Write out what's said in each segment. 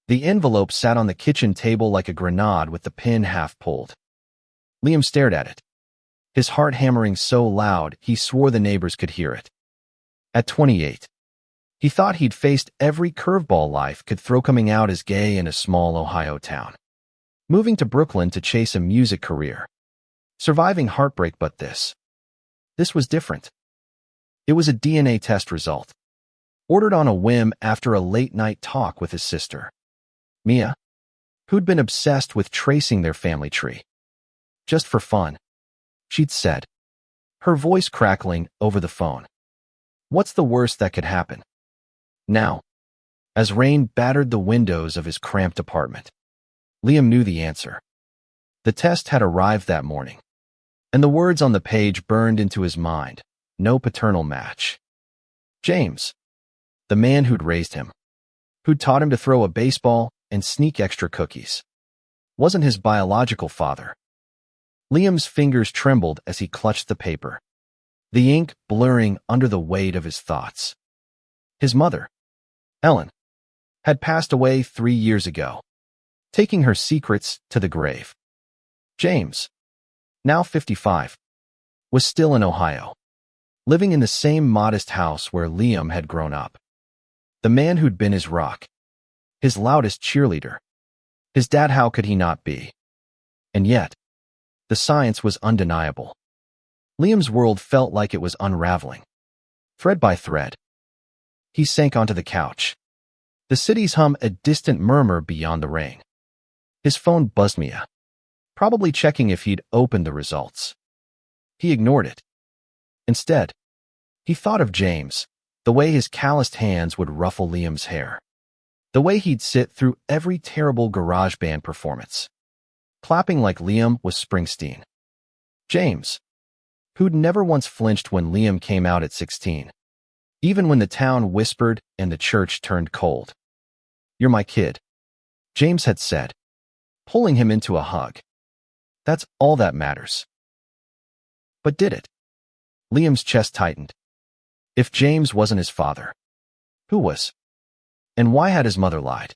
The envelope sat on the kitchen table like a grenade with the pin half pulled. Liam stared at it, his heart hammering so loud he swore the neighbors could hear it. At 28, he thought he'd faced every curveball life could throw, coming out as gay in a small Ohio town, moving to Brooklyn to chase a music career, surviving heartbreak, but this was different. It was a DNA test result, ordered on a whim after a late-night talk with his sister, Miah, who'd been obsessed with tracing their family tree. Just for fun, she'd said, her voice crackling over the phone. What's the worst that could happen? Now, as rain battered the windows of his cramped apartment, Liam knew the answer. The test had arrived that morning, and the words on the page burned into his mind. No paternal match. James, the man who'd raised him, who'd taught him to throw a baseball and sneak extra cookies, wasn't his biological father. Liam's fingers trembled as he clutched the paper, the ink blurring under the weight of his thoughts. His mother, Ellen, had passed away 3 years ago, taking her secrets to the grave. James, now 55, was still in Ohio, living in the same modest house where Liam had grown up. The man who'd been his rock, his loudest cheerleader. His dad, how could he not be? And yet, the science was undeniable. Liam's world felt like it was unraveling, thread by thread. He sank onto the couch, the city's hum a distant murmur beyond the rain. His phone buzzed. Miah, probably checking if he'd opened the results. He ignored it. Instead, he thought of James, the way his calloused hands would ruffle Liam's hair, the way he'd sit through every terrible garage band performance, clapping like Liam was Springsteen. James, who'd never once flinched when Liam came out at 16, even when the town whispered and the church turned cold. "You're my kid," James had said, pulling him into a hug. "That's all that matters." But did it? Liam's chest tightened. If James wasn't his father, who was? And why had his mother lied?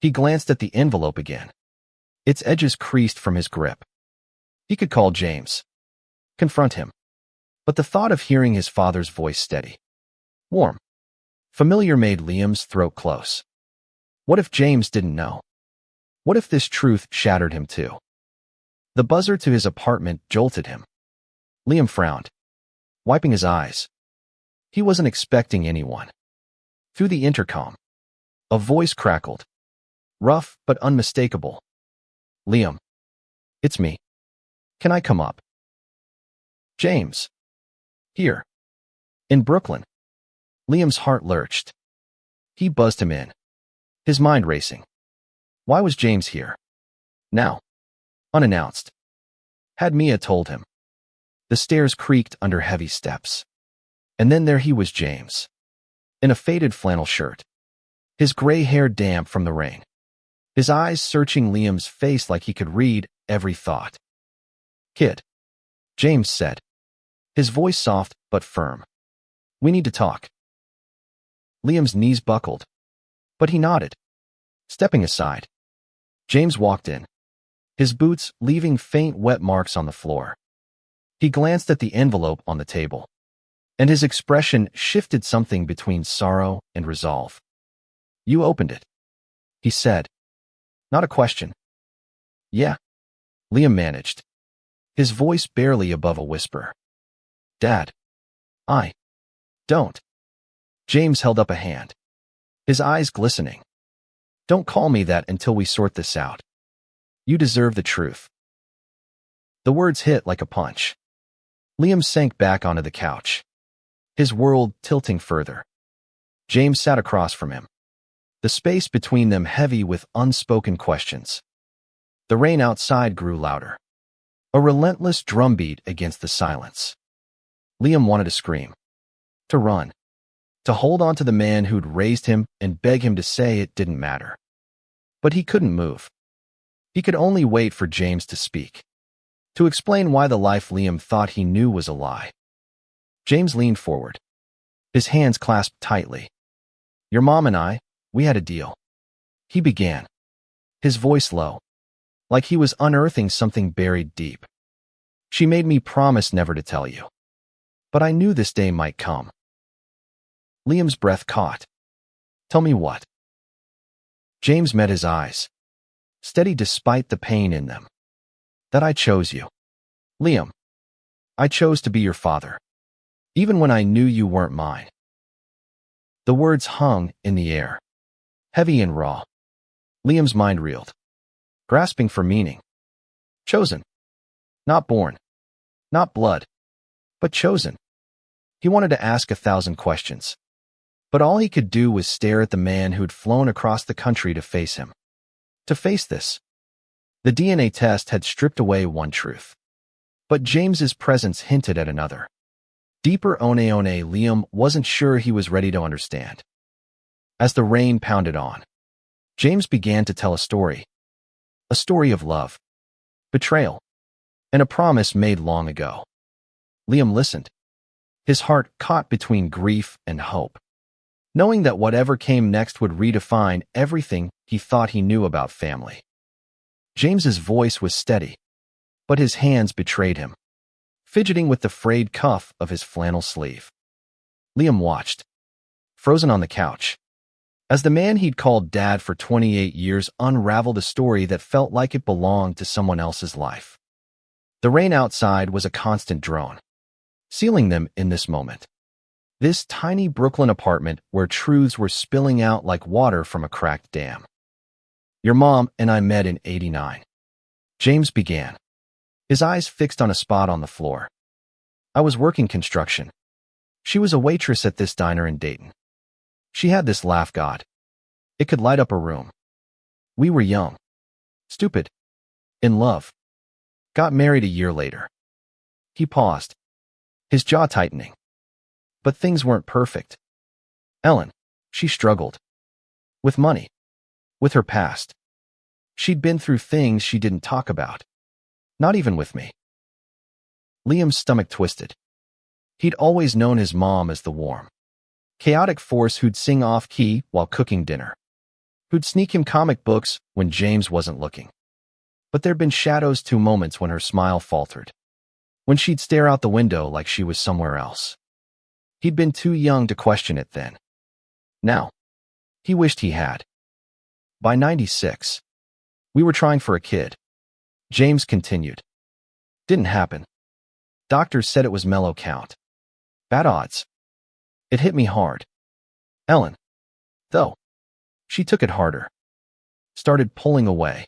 He glanced at the envelope again. Its edges creased from his grip. He could call James, confront him. But the thought of hearing his father's voice, steady, warm, familiar, made Liam's throat close. What if James didn't know? What if this truth shattered him too? The buzzer to his apartment jolted him. Liam frowned, wiping his eyes. He wasn't expecting anyone. Through the intercom, a voice crackled, rough but unmistakable. "Liam, it's me. Can I come up?" "James." "Here. In Brooklyn." Liam's heart lurched. He buzzed him in, his mind racing. Why was James here? Now, unannounced. Had Miah told him? The stairs creaked under heavy steps. And then there he was, James, in a faded flannel shirt, his gray hair damp from the rain, his eyes searching Liam's face like he could read every thought. "Kid," James said, his voice soft but firm. "We need to talk." Liam's knees buckled, but he nodded, stepping aside. James walked in, his boots leaving faint wet marks on the floor. He glanced at the envelope on the table, and his expression shifted, something between sorrow and resolve. "You opened it," he said. Not a question. "Yeah," Liam managed, his voice barely above a whisper. "Dad, I don't." James held up a hand, his eyes glistening. "Don't call me that until we sort this out. You deserve the truth." The words hit like a punch. Liam sank back onto the couch, his world tilting further. James sat across from him, the space between them heavy with unspoken questions. The rain outside grew louder, a relentless drumbeat against the silence. Liam wanted to scream, to run, to hold on to the man who'd raised him and beg him to say it didn't matter. But he couldn't move. He could only wait for James to speak, to explain why the life Liam thought he knew was a lie. James leaned forward, his hands clasped tightly. "Your mom and I, we had a deal. He began, his voice low, like he was unearthing something buried deep. She made me promise never to tell you. But I knew this day might come. Liam's breath caught. Tell me what? James met his eyes, steady despite the pain in them. That I chose you. Liam, I chose to be your father, even when I knew you weren't mine. The words hung in the air, heavy and raw. Liam's mind reeled, grasping for meaning. Chosen. Not born. Not blood. But chosen. He wanted to ask 1,000 questions, but all he could do was stare at the man who'd flown across the country to face him. To face this. The DNA test had stripped away one truth, but James's presence hinted at another. Deeper one Liam wasn't sure he was ready to understand. As the rain pounded on, James began to tell a story. A story of love, betrayal, and a promise made long ago. Liam listened, his heart caught between grief and hope, knowing that whatever came next would redefine everything he thought he knew about family. James's voice was steady, but his hands betrayed him, fidgeting with the frayed cuff of his flannel sleeve. Liam watched, frozen on the couch, as the man he'd called Dad for 28 years unraveled a story that felt like it belonged to someone else's life. The rain outside was a constant drone, sealing them in this moment. This tiny Brooklyn apartment where truths were spilling out like water from a cracked dam. Your mom and I met in '89. James began, his eyes fixed on a spot on the floor. I was working construction. She was a waitress at this diner in Dayton. She had this laugh god. It could light up a room. We were young, stupid, in love. Got married a year later. He paused, his jaw tightening. But things weren't perfect. Ellen, she struggled. With money. With her past. She'd been through things she didn't talk about. Not even with me. Liam's stomach twisted. He'd always known his mom as the warm, chaotic force who'd sing off-key while cooking dinner, who'd sneak him comic books when James wasn't looking. But there'd been shadows to moments when her smile faltered, when she'd stare out the window like she was somewhere else. He'd been too young to question it then. Now, he wished he had. By '96, we were trying for a kid. James continued. Didn't happen. Doctors said it was mellow count. Bad odds. It hit me hard. Ellen, though, she took it harder. Started pulling away,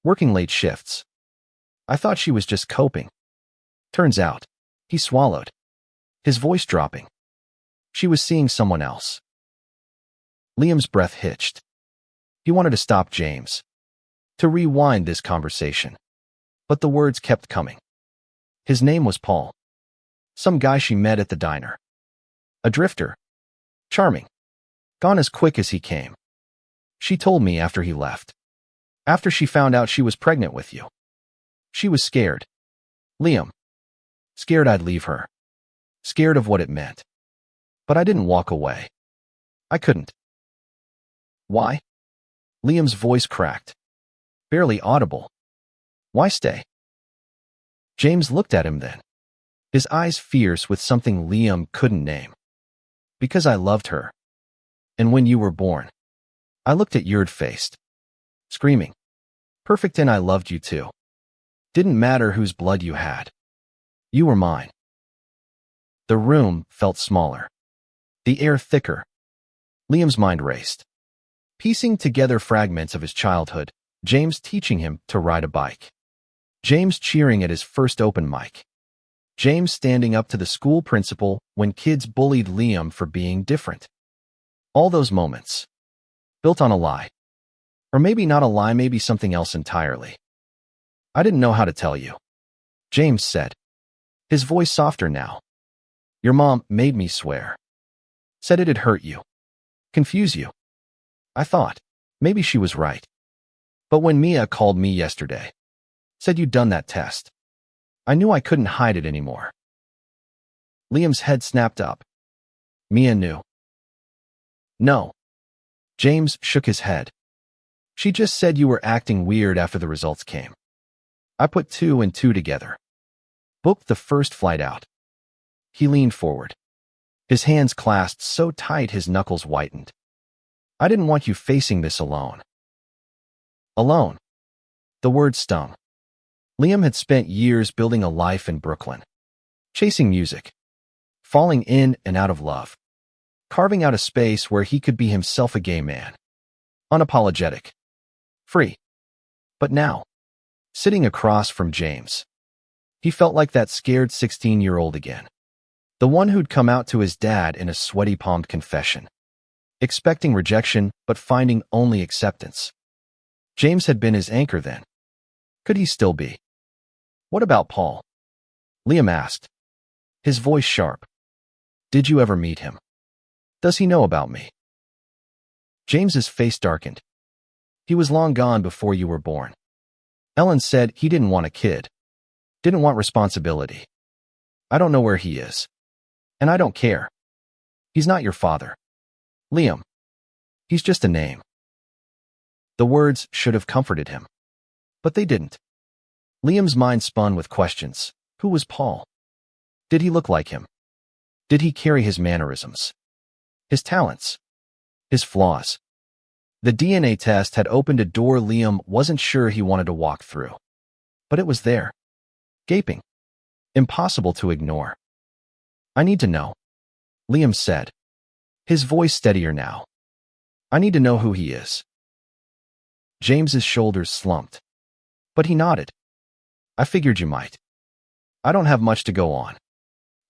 working late shifts. I thought she was just coping. Turns out, he swallowed, his voice dropping. She was seeing someone else. Liam's breath hitched. He wanted to stop James, to rewind this conversation. But the words kept coming. His name was Paul. Some guy she met at the diner. A drifter. Charming. Gone as quick as he came. She told me after he left. After she found out she was pregnant with you. She was scared. Liam. Scared I'd leave her. Scared of what it meant. But I didn't walk away. I couldn't. Why? Liam's voice cracked. Barely audible. Why stay? James looked at him then, his eyes fierce with something Liam couldn't name. Because I loved her. And when you were born, I looked at your faced, screaming. Perfect, and I loved you too. Didn't matter whose blood you had. You were mine. The room felt smaller, the air thicker. Liam's mind raced, piecing together fragments of his childhood, James teaching him to ride a bike. James cheering at his first open mic. James standing up to the school principal when kids bullied Liam for being different. All those moments, built on a lie. Or maybe not a lie, maybe something else entirely. I didn't know how to tell you, James said, his voice softer now. Your mom made me swear. Said it'd hurt you, confuse you. I thought, maybe she was right. But when Miah called me yesterday, said you'd done that test, I knew I couldn't hide it anymore. Liam's head snapped up. Miah knew. No. James shook his head. She just said you were acting weird after the results came. I put 2 and 2 together. Booked the first flight out. He leaned forward. His hands clasped so tight his knuckles whitened. I didn't want you facing this alone. Alone. The word stung. Liam had spent years building a life in Brooklyn. Chasing music. Falling in and out of love. Carving out a space where he could be himself, a gay man. Unapologetic. Free. But now, sitting across from James, he felt like that scared 16-year-old again. The one who'd come out to his dad in a sweaty-palmed confession. Expecting rejection, but finding only acceptance. James had been his anchor then. Could he still be? What about Paul? Liam asked, his voice sharp. Did you ever meet him? Does he know about me? James's face darkened. He was long gone before you were born. Ellen said he didn't want a kid. Didn't want responsibility. I don't know where he is. And I don't care. He's not your father. Liam. He's just a name. The words should have comforted him. But they didn't. Liam's mind spun with questions. Who was Paul? Did he look like him? Did he carry his mannerisms? His talents? His flaws? The DNA test had opened a door Liam wasn't sure he wanted to walk through. But it was there. Gaping. Impossible to ignore. I need to know. Liam said. His voice steadier now. I need to know who he is. James's shoulders slumped. But he nodded. I figured you might. I don't have much to go on.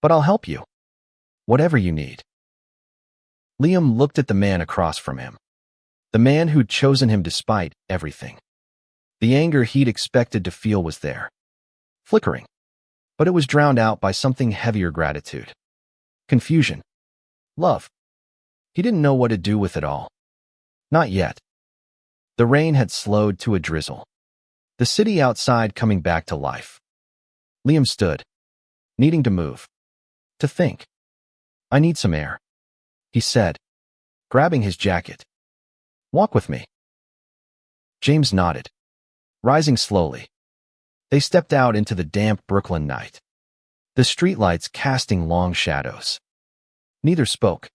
But I'll help you. Whatever you need. Liam looked at the man across from him. The man who'd chosen him despite everything. The anger he'd expected to feel was there. Flickering. But it was drowned out by something heavier: gratitude. Confusion. Love. He didn't know what to do with it all. Not yet. The rain had slowed to a drizzle. The city outside coming back to life. Liam stood, needing to move. To think. I need some air, he said, grabbing his jacket. Walk with me. James nodded, rising slowly. They stepped out into the damp Brooklyn night, the streetlights casting long shadows. Neither spoke,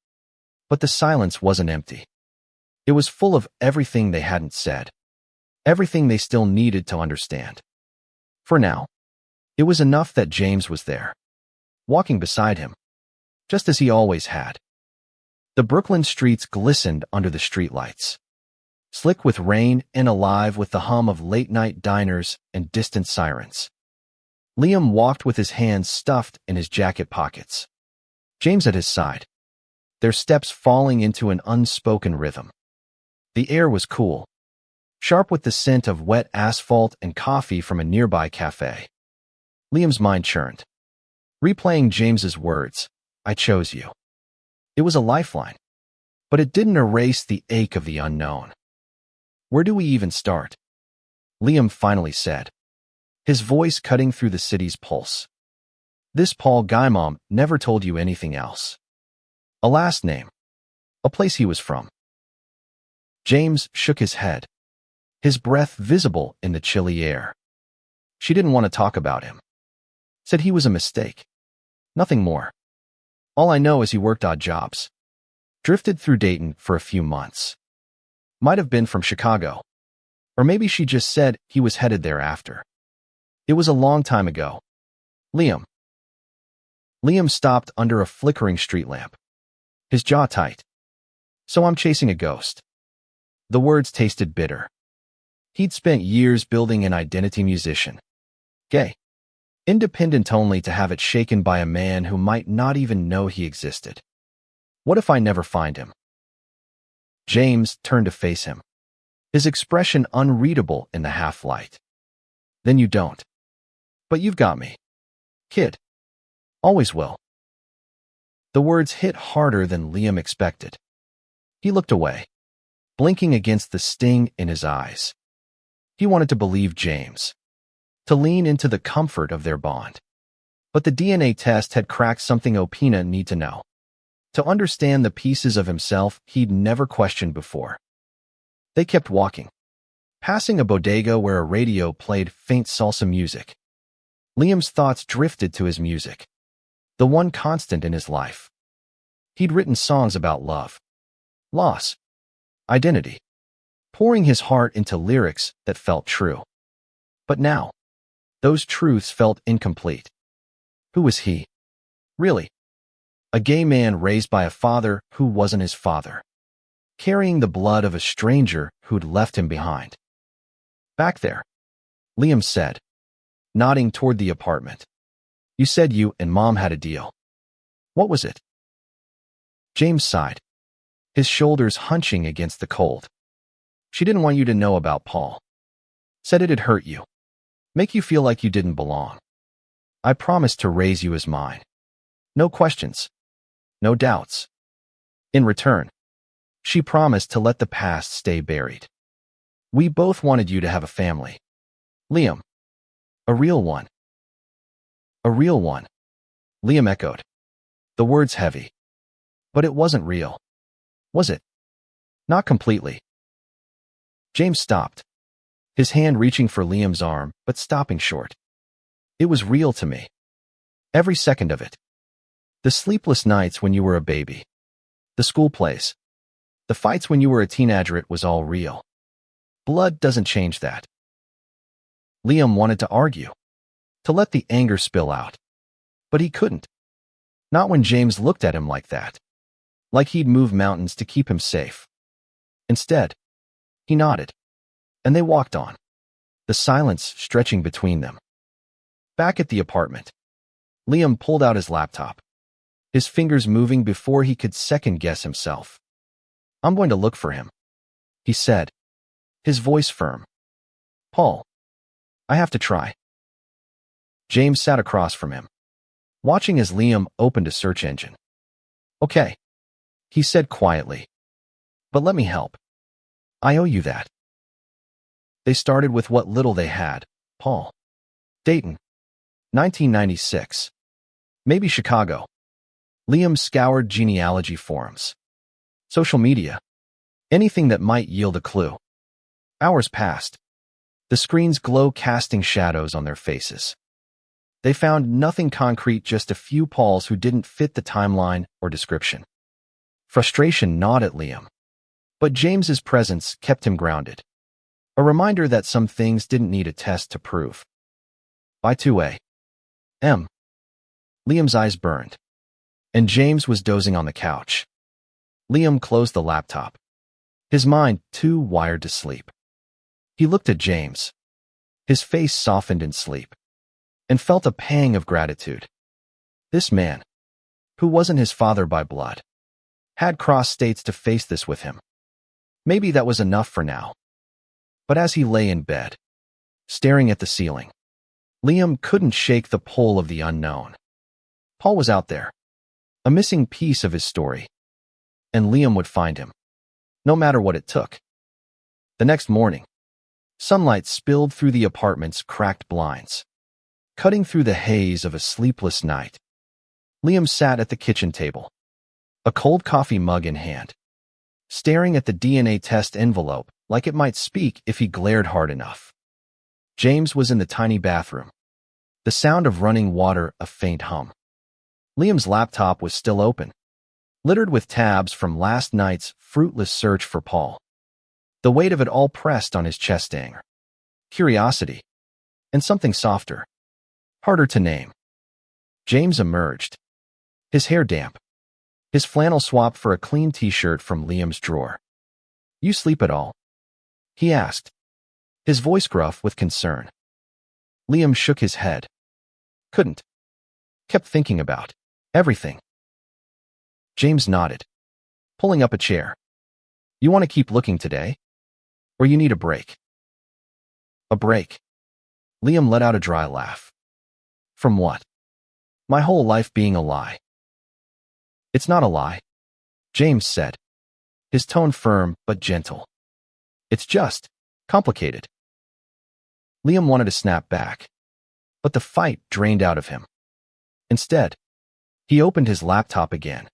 but the silence wasn't empty. It was full of everything they hadn't said, everything they still needed to understand. For now, it was enough that James was there, walking beside him, just as he always had. The Brooklyn streets glistened under the streetlights, slick with rain and alive with the hum of late-night diners and distant sirens. Liam walked with his hands stuffed in his jacket pockets. James at his side, their steps falling into an unspoken rhythm. The air was cool, sharp with the scent of wet asphalt and coffee from a nearby cafe. Liam's mind churned, replaying James's words, I chose you. It was a lifeline, but it didn't erase the ache of the unknown. Where do we even start? Liam finally said, his voice cutting through the city's pulse. This Paul guy, Mom never told you anything else. A last name. A place he was from. James shook his head, his breath visible in the chilly air. She didn't want to talk about him. Said he was a mistake. Nothing more. All I know is he worked odd jobs. Drifted through Dayton for a few months. Might have been from Chicago. Or maybe she just said he was headed there after. It was a long time ago. Liam. Liam stopped under a flickering street lamp, his jaw tight. So I'm chasing a ghost. The words tasted bitter. He'd spent years building an identity: musician. Gay. Independent, only to have it shaken by a man who might not even know he existed. What if I never find him? James turned to face him, his expression unreadable in the half-light. Then you don't. But you've got me. Kid. Always will. The words hit harder than Liam expected. He looked away, blinking against the sting in his eyes. He wanted to believe James, to lean into the comfort of their bond. But the DNA test had cracked something Opina need to know, to understand the pieces of himself he'd never questioned before. They kept walking, Passing a bodega where a radio played faint salsa music, Liam's thoughts drifted to his music, the one constant in his life. He'd written songs about love, loss, identity, pouring his heart into lyrics that felt true. But now, those truths felt incomplete. Who was he, really? A gay man raised by a father who wasn't his father, carrying the blood of a stranger who'd left him behind. Back there, Liam said, nodding toward the apartment. You said you and Mom had a deal. What was it? James sighed, his shoulders hunching against the cold. She didn't want you to know about Paul. Said it'd hurt you, make you feel like you didn't belong. I promised to raise you as mine. No questions, no doubts. In return, she promised to let the past stay buried. We both wanted you to have a family. Liam. A real one. A real one. Liam echoed, the words heavy. But it wasn't real. Was it? Not completely. James stopped, his hand reaching for Liam's arm, but stopping short. It was real to me. Every second of it. The sleepless nights when you were a baby. The school plays. The fights when you were a teenager, it was all real. Blood doesn't change that. Liam wanted to argue, to let the anger spill out. But he couldn't. Not when James looked at him like that. Like he'd move mountains to keep him safe. Instead, he nodded, and they walked on, the silence stretching between them. Back at the apartment, Liam pulled out his laptop, his fingers moving before he could second-guess himself. I'm going to look for him, he said, his voice firm. Paul, I have to try. James sat across from him, watching as Liam opened a search engine. Okay, he said quietly. But let me help. I owe you that. They started with what little they had. Paul. Dayton. 1996. Maybe Chicago. Liam scoured genealogy forums. Social media. Anything that might yield a clue. Hours passed. The screen's glow casting shadows on their faces. They found nothing concrete, just a few Pauls who didn't fit the timeline or description. Frustration gnawed at Liam. But James's presence kept him grounded. A reminder that some things didn't need a test to prove. By 2 a.m. Liam's eyes burned, and James was dozing on the couch. Liam closed the laptop, his mind too wired to sleep. He looked at James. His face softened in sleep, and felt a pang of gratitude. This man, who wasn't his father by blood, had crossed states to face this with him. Maybe that was enough for now. But as he lay in bed, staring at the ceiling, Liam couldn't shake the pull of the unknown. Paul was out there, a missing piece of his story, and Liam would find him, no matter what it took. The next morning, sunlight spilled through the apartment's cracked blinds, cutting through the haze of a sleepless night. Liam sat at the kitchen table, a cold coffee mug in hand, staring at the DNA test envelope like it might speak if he glared hard enough. James was in the tiny bathroom, the sound of running water a faint hum. Liam's laptop was still open, littered with tabs from last night's fruitless search for Paul. The weight of it all pressed on his chest. Anger, curiosity, and something softer, harder to name. James emerged, his hair damp, his flannel swapped for a clean t-shirt from Liam's drawer. You sleep at all? He asked, his voice gruff with concern. Liam shook his head. Couldn't. Kept thinking about everything. James nodded, pulling up a chair. You want to keep looking today? Or you need a break? A break. Liam let out a dry laugh. From what? My whole life being a lie. It's not a lie, James said, his tone firm but gentle. It's just complicated. Liam wanted to snap back, but the fight drained out of him. Instead, he opened his laptop again.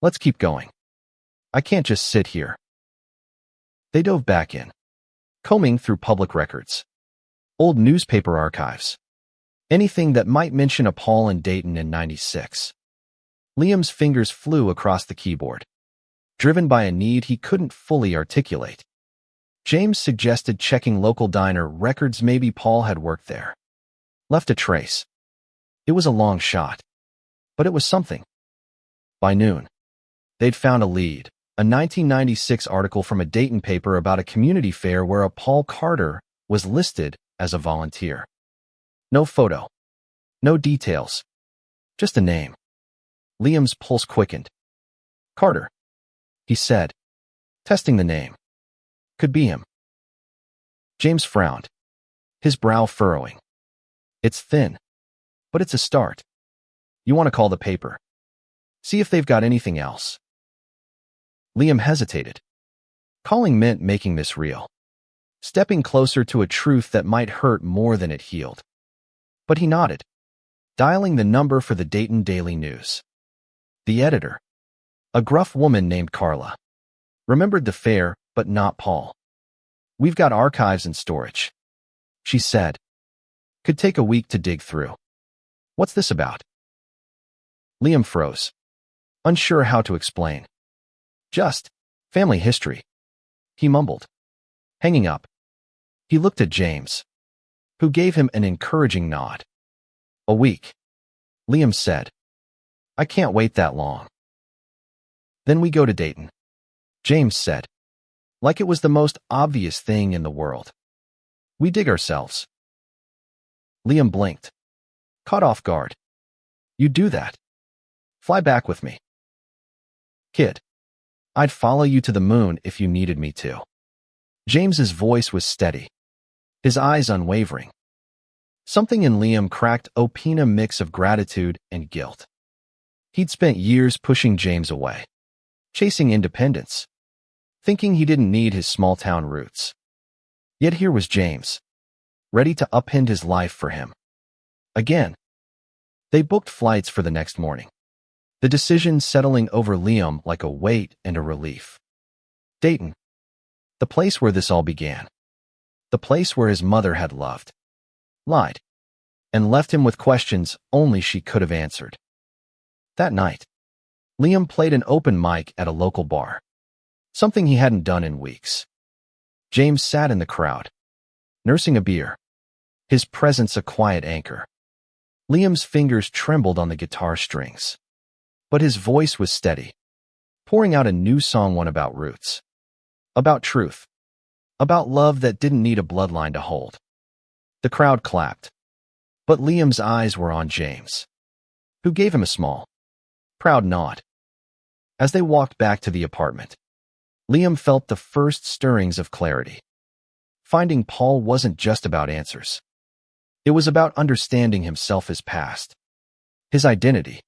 Let's keep going. I can't just sit here. They dove back in, combing through public records, old newspaper archives, anything that might mention a Paul and Dayton in '96. Liam's fingers flew across the keyboard, driven by a need he couldn't fully articulate. James suggested checking local diner records. Maybe Paul had worked there. Left a trace. It was a long shot, but it was something. By noon, they'd found a lead, a 1996 article from a Dayton paper about a community fair where a Paul Carter was listed as a volunteer. No photo, no details, just a name. Liam's pulse quickened. Carter, he said, testing the name. Could be him. James frowned, his brow furrowing. It's thin, but it's a start. You want to call the paper. See if they've got anything else. Liam hesitated. Calling meant making this real, stepping closer to a truth that might hurt more than it healed. But he nodded, dialing the number for the Dayton Daily News. The editor, a gruff woman named Carla, remembered the fair, but not Paul. We've got archives in storage, she said. Could take a week to dig through. What's this about? Liam froze, unsure how to explain. Just family history, he mumbled. Hanging up, he looked at James, who gave him an encouraging nod. A week, Liam said. I can't wait that long. Then we go to Dayton, James said, like it was the most obvious thing in the world. We dig ourselves. Liam blinked, caught off guard. You do that? Fly back with me. Kid, I'd follow you to the moon if you needed me to. James's voice was steady, his eyes unwavering. Something in Liam cracked open a mix of gratitude and guilt. He'd spent years pushing James away, chasing independence, thinking he didn't need his small-town roots. Yet here was James, ready to upend his life for him. Again. They booked flights for the next morning, the decision settling over Liam like a weight and a relief. Dayton, the place where this all began, the place where his mother had loved, lied, and left him with questions only she could have answered. That night, Liam played an open mic at a local bar, something he hadn't done in weeks. James sat in the crowd, nursing a beer, his presence a quiet anchor. Liam's fingers trembled on the guitar strings, but his voice was steady, pouring out a new song, one about roots, about truth, about love that didn't need a bloodline to hold. The crowd clapped, but Liam's eyes were on James, who gave him a small, proud nod. As they walked back to the apartment, Liam felt the first stirrings of clarity. Finding Paul wasn't just about answers. It was about understanding himself, his past, his identity,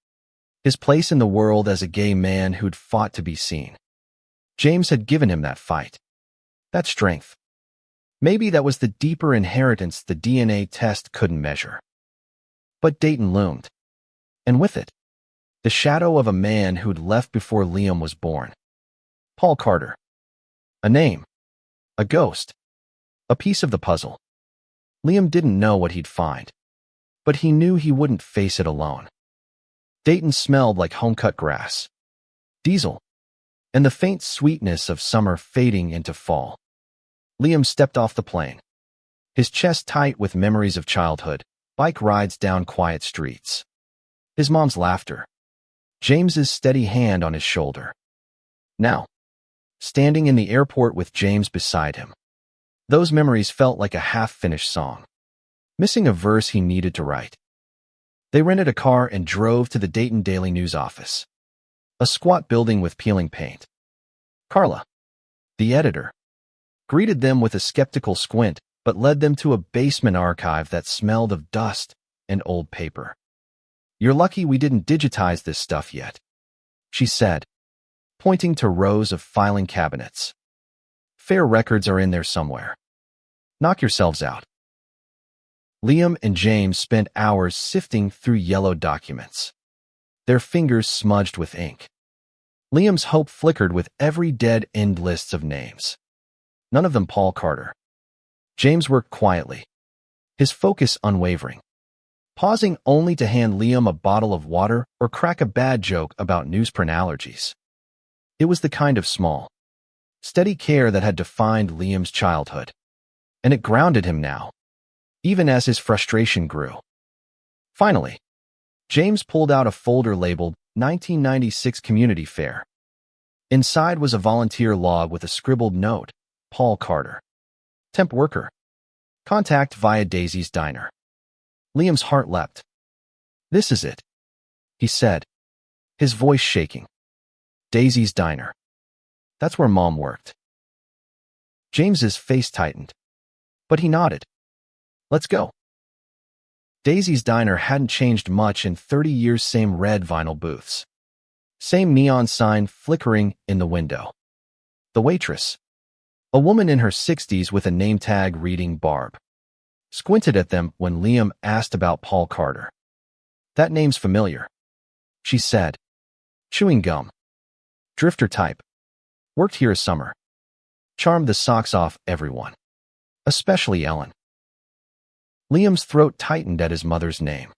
his place in the world as a gay man who'd fought to be seen. James had given him that fight, that strength. Maybe that was the deeper inheritance the DNA test couldn't measure. But Dayton loomed, and with it, the shadow of a man who'd left before Liam was born. Paul Carter. A name, a ghost, a piece of the puzzle. Liam didn't know what he'd find, but he knew he wouldn't face it alone. Dayton smelled like home-cut grass, diesel, and the faint sweetness of summer fading into fall. Liam stepped off the plane, his chest tight with memories of childhood, bike rides down quiet streets, his mom's laughter, James's steady hand on his shoulder. Now, standing in the airport with James beside him, those memories felt like a half-finished song, missing a verse he needed to write. They rented a car and drove to the Dayton Daily News office, a squat building with peeling paint. Carla, the editor, greeted them with a skeptical squint, but led them to a basement archive that smelled of dust and old paper. You're lucky we didn't digitize this stuff yet, she said, pointing to rows of filing cabinets. Fair records are in there somewhere. Knock yourselves out. Liam and James spent hours sifting through yellow documents, their fingers smudged with ink. Liam's hope flickered with every dead-end list of names. None of them Paul Carter. James worked quietly, his focus unwavering, pausing only to hand Liam a bottle of water or crack a bad joke about newsprint allergies. It was the kind of small, steady care that had defined Liam's childhood, and it grounded him now, even as his frustration grew. Finally, James pulled out a folder labeled 1996 Community Fair. Inside was a volunteer log with a scribbled note, Paul Carter, temp worker. Contact via Daisy's Diner. Liam's heart leapt. This is it, he said, his voice shaking. Daisy's Diner. That's where Mom worked. James's face tightened, but he nodded. Let's go. Daisy's Diner hadn't changed much in 30 years. Same red vinyl booths. Same neon sign flickering in the window. The waitress, a woman in her 60s with a name tag reading Barb, squinted at them when Liam asked about Paul Carter. That name's familiar, she said. Chewing gum. Drifter type. Worked here a summer. Charmed the socks off everyone, especially Ellen. Liam's throat tightened at his mother's name.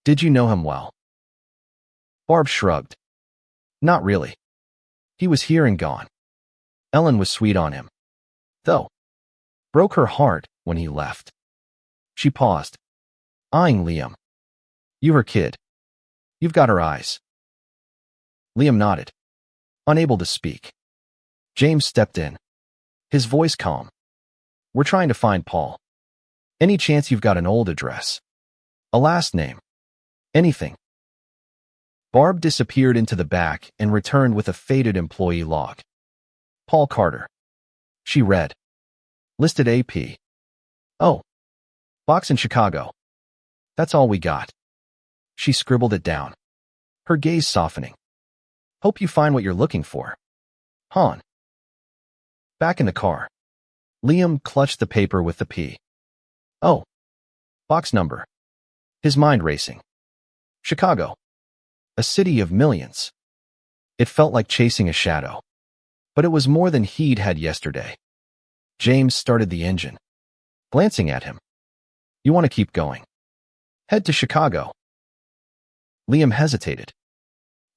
Did you know him well? Barb shrugged. Not really. He was here and gone. Ellen was sweet on him, though. Broke her heart when he left. She paused, eyeing Liam. You her kid. You've got her eyes. Liam nodded, unable to speak. James stepped in, his voice calm. We're trying to find Paul. Any chance you've got an old address? A last name? Anything? Barb disappeared into the back and returned with a faded employee log. Paul Carter. She read. Listed AP. Oh. Box in Chicago. That's all we got. She scribbled it down, her gaze softening. Hope you find what you're looking for. Han. Back in the car, Liam clutched the paper with the P. Oh. Box number. His mind racing. Chicago. A city of millions. It felt like chasing a shadow. But it was more than he'd had yesterday. James started the engine, glancing at him. You want to keep going? Head to Chicago. Liam hesitated.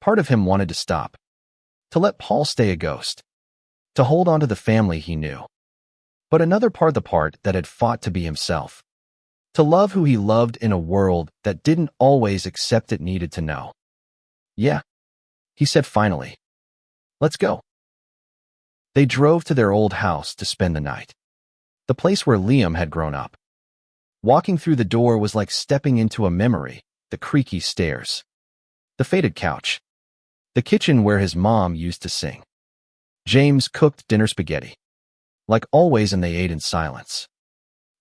Part of him wanted to stop, to let Paul stay a ghost, to hold on to the family he knew. But another part, the part that had fought to be himself, to love who he loved in a world that didn't always accept it, needed to know. Yeah, he said finally. Let's go. They drove to their old house to spend the night, the place where Liam had grown up. Walking through the door was like stepping into a memory, the creaky stairs, the faded couch, the kitchen where his mom used to sing. James cooked dinner spaghetti, like always, and they ate in silence,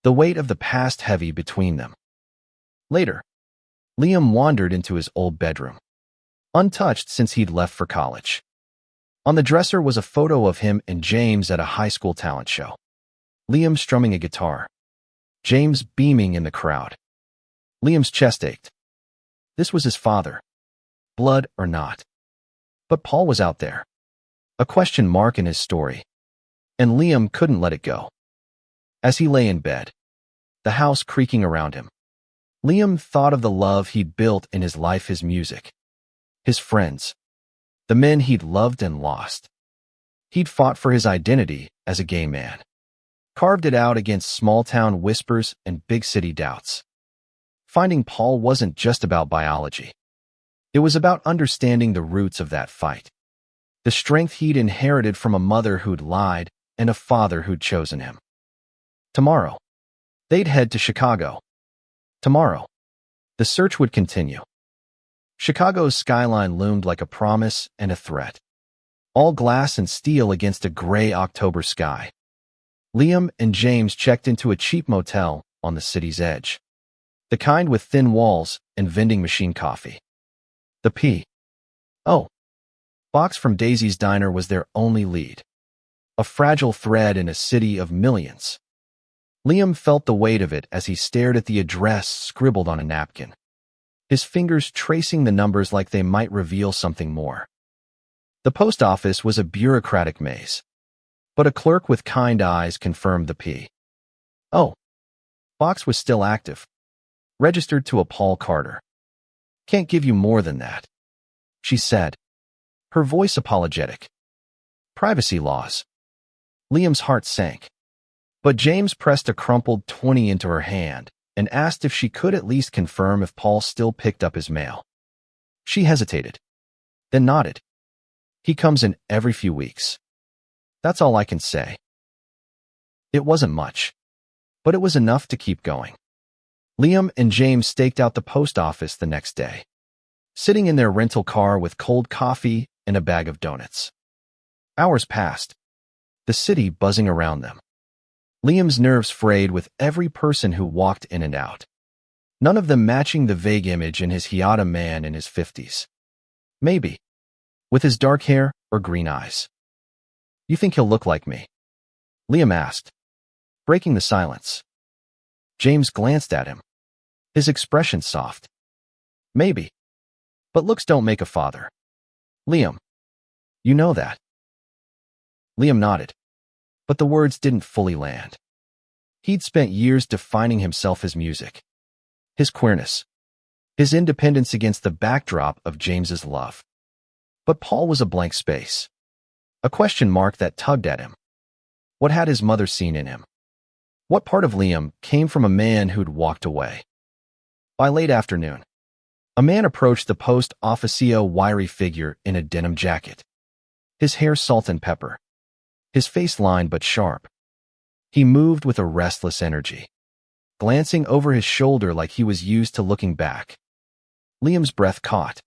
the weight of the past heavy between them. Later, Liam wandered into his old bedroom, untouched since he'd left for college. On the dresser was a photo of him and James at a high school talent show. Liam strumming a guitar, James beaming in the crowd. Liam's chest ached. This was his father, blood or not. But Paul was out there, a question mark in his story, and Liam couldn't let it go. As he lay in bed, the house creaking around him, Liam thought of the love he'd built in his life, his music, his friends, the men he'd loved and lost. He'd fought for his identity as a gay man, carved it out against small-town whispers and big-city doubts. Finding Paul wasn't just about biology. It was about understanding the roots of that fight, the strength he'd inherited from a mother who'd lied and a father who'd chosen him. Tomorrow, they'd head to Chicago. Tomorrow, the search would continue. Chicago's skyline loomed like a promise and a threat, all glass and steel against a gray October sky. Liam and James checked into a cheap motel on the city's edge, the kind with thin walls and vending machine coffee. The P.O. box from Daisy's Diner was their only lead, a fragile thread in a city of millions. Liam felt the weight of it as he stared at the address scribbled on a napkin, his fingers tracing the numbers like they might reveal something more. The post office was a bureaucratic maze, but a clerk with kind eyes confirmed the P. Oh, box was still active. Registered to a Paul Carter. Can't give you more than that, she said, her voice apologetic. Privacy laws. Liam's heart sank. But James pressed a crumpled 20 into her hand and asked if she could at least confirm if Paul still picked up his mail. She hesitated, then nodded. He comes in every few weeks. That's all I can say. It wasn't much, but it was enough to keep going. Liam and James staked out the post office the next day, sitting in their rental car with cold coffee and a bag of donuts. Hours passed, the city buzzing around them. Liam's nerves frayed with every person who walked in and out, none of them matching the vague image in his Hiata man in his 50s. Maybe, with his dark hair or green eyes. You think he'll look like me? Liam asked, breaking the silence. James glanced at him, his expression soft. Maybe. But looks don't make a father. Liam, you know that. Liam nodded, but the words didn't fully land. He'd spent years defining himself as music, his queerness, his independence against the backdrop of James's love. But Paul was a blank space, a question mark that tugged at him. What had his mother seen in him? What part of Liam came from a man who'd walked away? By late afternoon, a man approached the post officio wiry figure in a denim jacket, his hair salt and pepper, his face lined but sharp. He moved with a restless energy, glancing over his shoulder like he was used to looking back. Liam's breath caught.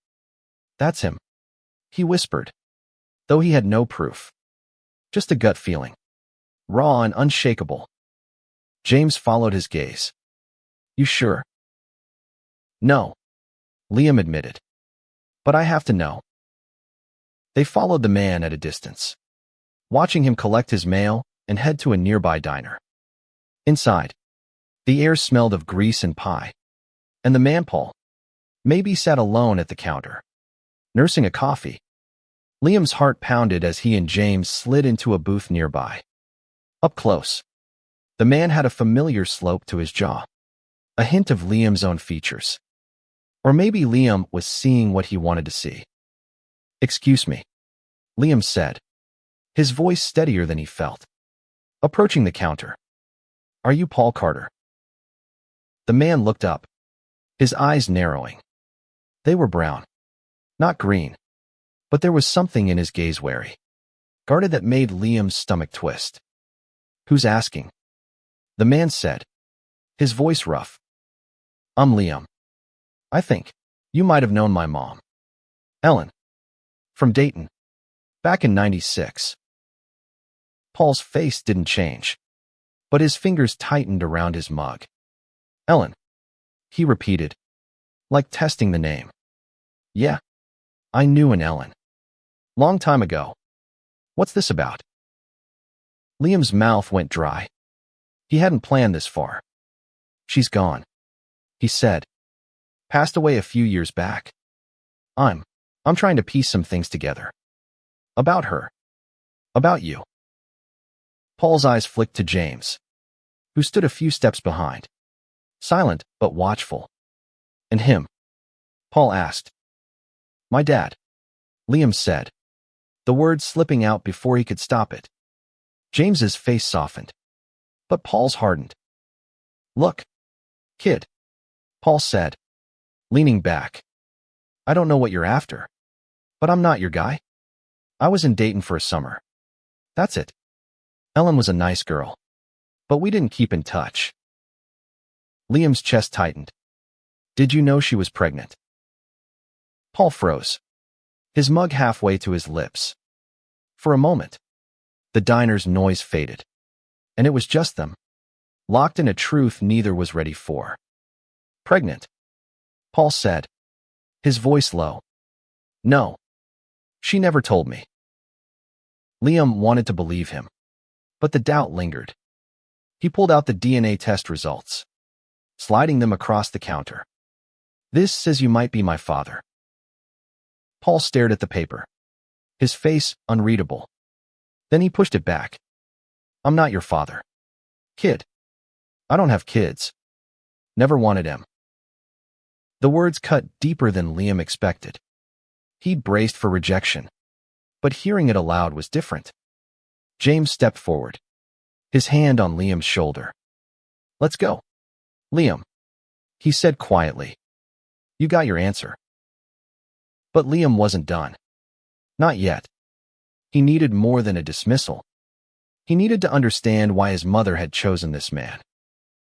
That's him, he whispered, though he had no proof. Just a gut feeling, raw and unshakable. James followed his gaze. You sure? No, Liam admitted. But I have to know. They followed the man at a distance, watching him collect his mail and head to a nearby diner. Inside, the air smelled of grease and pie, and the man, Paul, maybe sat alone at the counter, nursing a coffee. Liam's heart pounded as he and James slid into a booth nearby. Up close, the man had a familiar slope to his jaw, a hint of Liam's own features. Or maybe Liam was seeing what he wanted to see. Excuse me, Liam said, his voice steadier than he felt, approaching the counter. Are you Paul Carter? The man looked up, his eyes narrowing. They were brown, not green, but there was something in his gaze wary, guarded that made Liam's stomach twist. Who's asking? The man said, his voice rough. I'm Liam. I think you might have known my mom, Ellen, from Dayton, back in '96. Paul's face didn't change, but his fingers tightened around his mug. Ellen, he repeated, like testing the name. Yeah, I knew an Ellen. Long time ago. What's this about? Liam's mouth went dry. He hadn't planned this far. She's gone, he said. Passed away a few years back. I'm trying to piece some things together. About her. About you. Paul's eyes flicked to James, who stood a few steps behind, silent but watchful. And him? Paul asked. My dad, Liam said, the words slipping out before he could stop it. James's face softened, but Paul's hardened. Look, kid, Paul said, leaning back. I don't know what you're after, but I'm not your guy. I was in Dayton for a summer. That's it. Ellen was a nice girl, but we didn't keep in touch. Liam's chest tightened. Did you know she was pregnant? Paul froze, his mug halfway to his lips. For a moment, the diner's noise faded, and it was just them, locked in a truth neither was ready for. Pregnant, Paul said, his voice low. No, she never told me. Liam wanted to believe him, but the doubt lingered. He pulled out the DNA test results, sliding them across the counter. This says you might be my father. Paul stared at the paper, his face unreadable. Then he pushed it back. I'm not your father, kid. I don't have kids. Never wanted them. The words cut deeper than Liam expected. He'd braced for rejection, but hearing it aloud was different. James stepped forward, his hand on Liam's shoulder. Let's go. Liam, he said quietly. You got your answer. But Liam wasn't done. Not yet. He needed more than a dismissal. He needed to understand why his mother had chosen this man,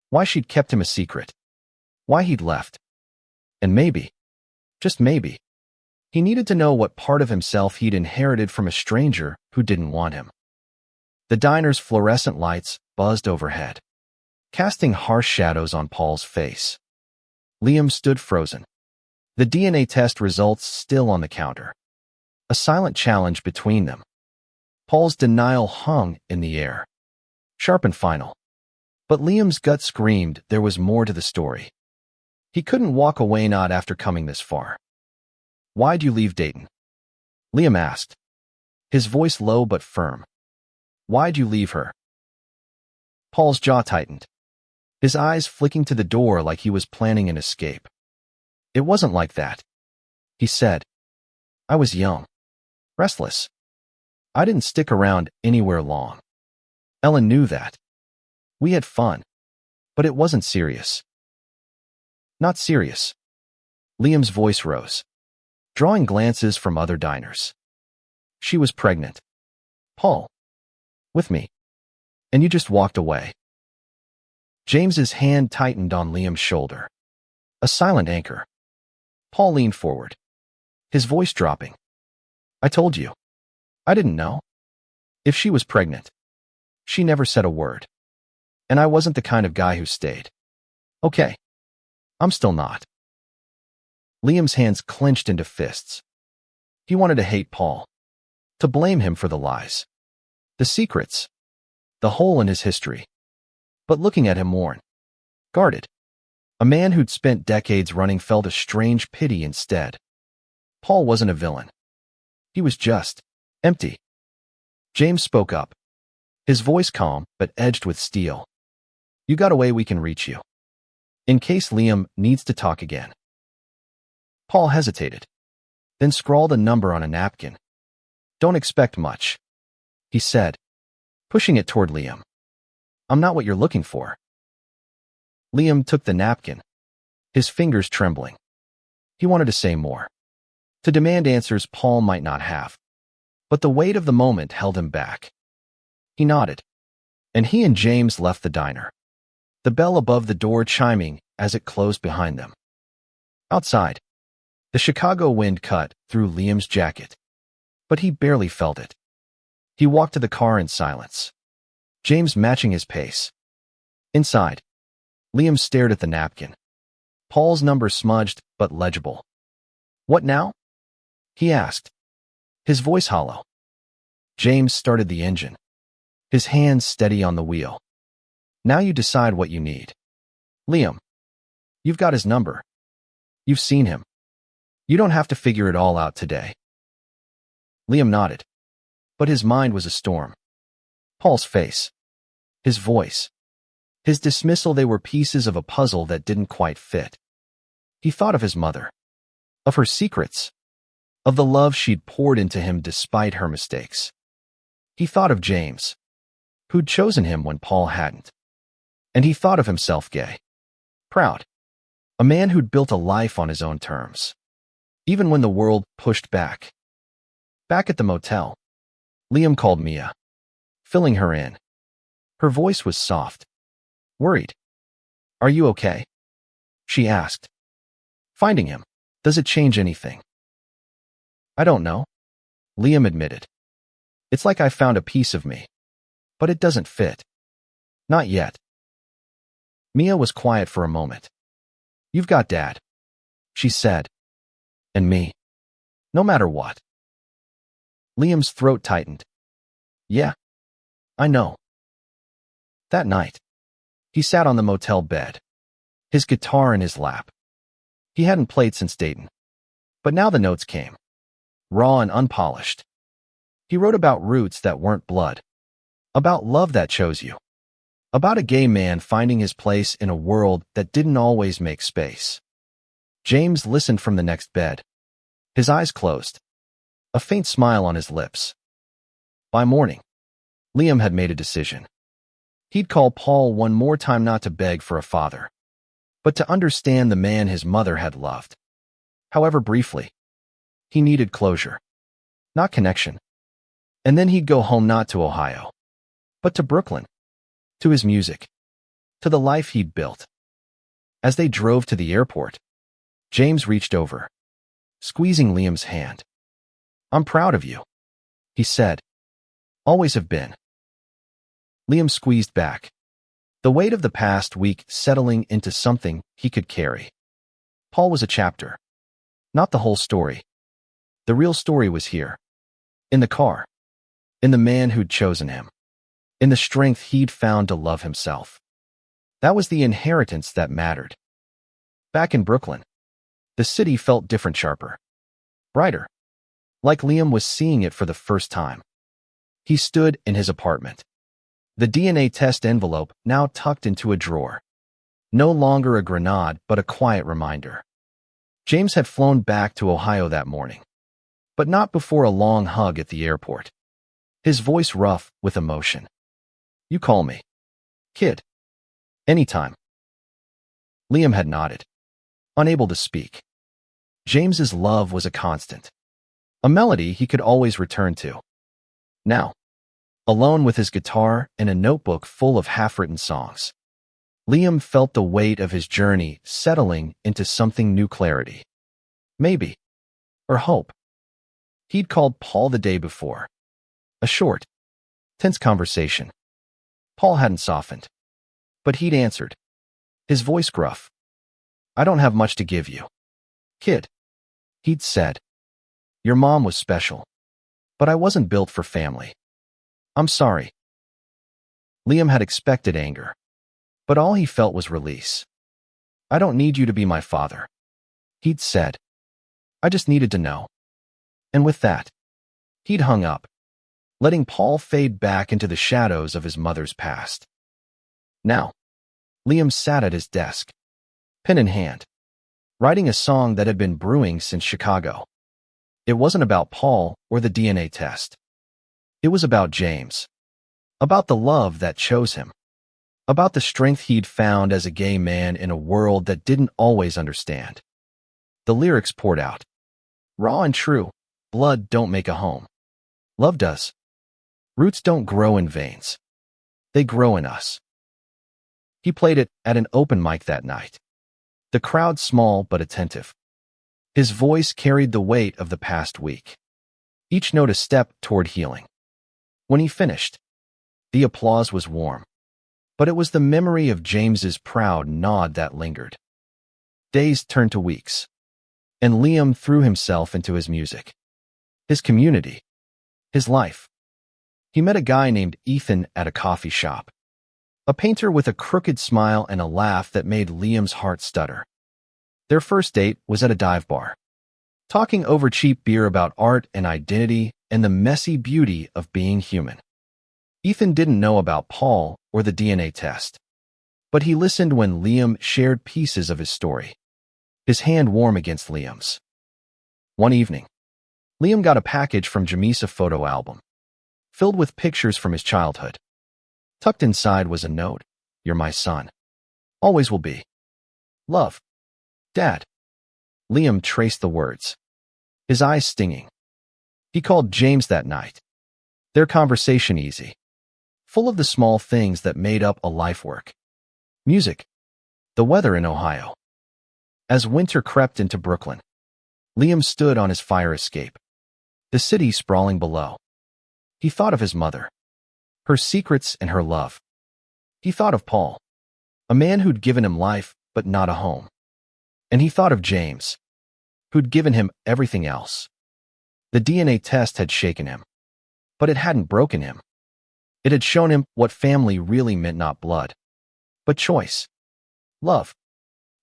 why she'd kept him a secret, why he'd left. And maybe, just maybe, he needed to know what part of himself he'd inherited from a stranger who didn't want him. The diner's fluorescent lights buzzed overhead, casting harsh shadows on Paul's face. Liam stood frozen, the DNA test results still on the counter. A silent challenge between them. Paul's denial hung in the air, sharp and final. But Liam's gut screamed there was more to the story. He couldn't walk away not after coming this far. Why'd you leave Dayton? Liam asked, his voice low but firm. Why'd you leave her? Paul's jaw tightened, his eyes flicking to the door like he was planning an escape. It wasn't like that, he said. I was young, restless. I didn't stick around anywhere long. Ellen knew that. We had fun, but it wasn't serious. Not serious. Liam's voice rose, drawing glances from other diners. She was pregnant. Paul. With me. And you just walked away. James's hand tightened on Liam's shoulder. A silent anchor. Paul leaned forward, his voice dropping. I told you. I didn't know. If she was pregnant. She never said a word. And I wasn't the kind of guy who stayed. Okay. I'm still not. Liam's hands clenched into fists. He wanted to hate Paul, to blame him for the lies, the secrets, the hole in his history. But looking at him worn, guarded, a man who'd spent decades running felt a strange pity instead. Paul wasn't a villain. He was just empty. James spoke up, his voice calm but edged with steel. You got a way we can reach you, in case Liam needs to talk again. Paul hesitated, then scrawled a number on a napkin. Don't expect much, he said, pushing it toward Liam. I'm not what you're looking for. Liam took the napkin, his fingers trembling. He wanted to say more, to demand answers Paul might not have. But the weight of the moment held him back. He nodded, and he and James left the diner, the bell above the door chiming as it closed behind them. Outside, the Chicago wind cut through Liam's jacket, but he barely felt it. He walked to the car in silence, James matching his pace. Inside, Liam stared at the napkin, Paul's number smudged but legible. What now? He asked, his voice hollow. James started the engine, his hands steady on the wheel. Now you decide what you need. Liam, you've got his number. You've seen him. You don't have to figure it all out today. Liam nodded, but his mind was a storm. Paul's face, his voice, his dismissal, they were pieces of a puzzle that didn't quite fit. He thought of his mother, of her secrets, of the love she'd poured into him despite her mistakes. He thought of James, who'd chosen him when Paul hadn't. And he thought of himself gay, proud, a man who'd built a life on his own terms, even when the world pushed back. Back at the motel, Liam called Miah, filling her in. Her voice was soft, worried. Are you okay? She asked. Finding him, does it change anything? I don't know, Liam admitted. It's like I found a piece of me, but it doesn't fit. Not yet. Miah was quiet for a moment. You've got Dad, she said. And me. No matter what. Liam's throat tightened. Yeah, I know. That night, he sat on the motel bed, his guitar in his lap. He hadn't played since Dayton, but now the notes came, raw and unpolished. He wrote about roots that weren't blood, about love that chose you, About a gay man finding his place in a world that didn't always make space. James listened from the next bed, his eyes closed, a faint smile on his lips. By morning, Liam had made a decision. He'd call Paul one more time, not to beg for a father, but to understand the man his mother had loved. However briefly, he needed closure, not connection. And then he'd go home, not to Ohio, but to Brooklyn, to his music, to the life he'd built. As they drove to the airport, James reached over, squeezing Liam's hand. "I'm proud of you," he said. "Always have been." Liam squeezed back, the weight of the past week settling into something he could carry. Paul was a chapter, not the whole story. The real story was here, in the car, in the man who'd chosen him, in the strength he'd found to love himself. That was the inheritance that mattered. Back in Brooklyn, the city felt different, sharper, brighter, like Liam was seeing it for the first time. He stood in his apartment, the DNA test envelope now tucked into a drawer. No longer a grenade, but a quiet reminder. James had flown back to Ohio that morning, but not before a long hug at the airport, his voice rough with emotion. "You call me, kid. Anytime." Liam had nodded, unable to speak. James's love was a constant, a melody he could always return to. Now, alone with his guitar and a notebook full of half-written songs, Liam felt the weight of his journey settling into something new, clarity. Maybe. Or hope. He'd called Paul the day before. A short, tense conversation. Paul hadn't softened, but he'd answered, his voice gruff. "I don't have much to give you, kid," he'd said. "Your mom was special, but I wasn't built for family. I'm sorry." Liam had expected anger, but all he felt was release. "I don't need you to be my father," he'd said. "I just needed to know." And with that, he'd hung up, letting Paul fade back into the shadows of his mother's past. Now, Liam sat at his desk, pen in hand, writing a song that had been brewing since Chicago. It wasn't about Paul or the DNA test. It was about James, about the love that chose him, about the strength he'd found as a gay man in a world that didn't always understand. The lyrics poured out, raw and true. "Blood don't make a home. Love does. Roots don't grow in veins. They grow in us." He played it at an open mic that night, the crowd small but attentive. His voice carried the weight of the past week, each note a step toward healing. When he finished, the applause was warm, but it was the memory of James's proud nod that lingered. Days turned to weeks, and Liam threw himself into his music, his community, his life. He met a guy named Ethan at a coffee shop, a painter with a crooked smile and a laugh that made Liam's heart stutter. Their first date was at a dive bar, talking over cheap beer about art and identity and the messy beauty of being human. Ethan didn't know about Paul or the DNA test, but he listened when Liam shared pieces of his story, his hand warm against Liam's. One evening, Liam got a package from Jamisa photo album, filled with pictures from his childhood. Tucked inside was a note, "You're my son. Always will be. Love. Dad." Liam traced the words, his eyes stinging. He called James that night, their conversation easy, full of the small things that made up a life work. Music, the weather in Ohio. As winter crept into Brooklyn, Liam stood on his fire escape, the city sprawling below. He thought of his mother, her secrets and her love. He thought of Paul, a man who'd given him life but not a home. And he thought of James, who'd given him everything else. The DNA test had shaken him, but it hadn't broken him. It had shown him what family really meant, not blood, but choice, love,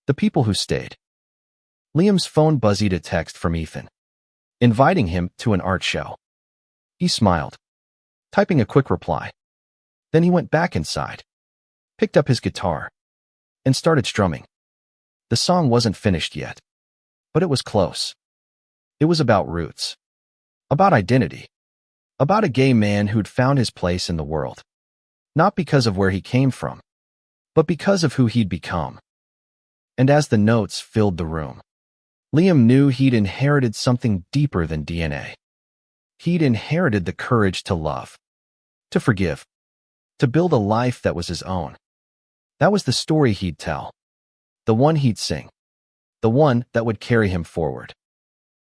the people who stayed. Liam's phone buzzed, a text from Ethan, inviting him to an art show. He smiled, typing a quick reply. Then he went back inside, picked up his guitar, and started strumming. The song wasn't finished yet, but it was close. It was about roots, about identity, about a gay man who'd found his place in the world, not because of where he came from, but because of who he'd become. And as the notes filled the room, Liam knew he'd inherited something deeper than DNA. He'd inherited the courage to love, to forgive, to build a life that was his own. That was the story he'd tell, the one he'd sing, the one that would carry him forward.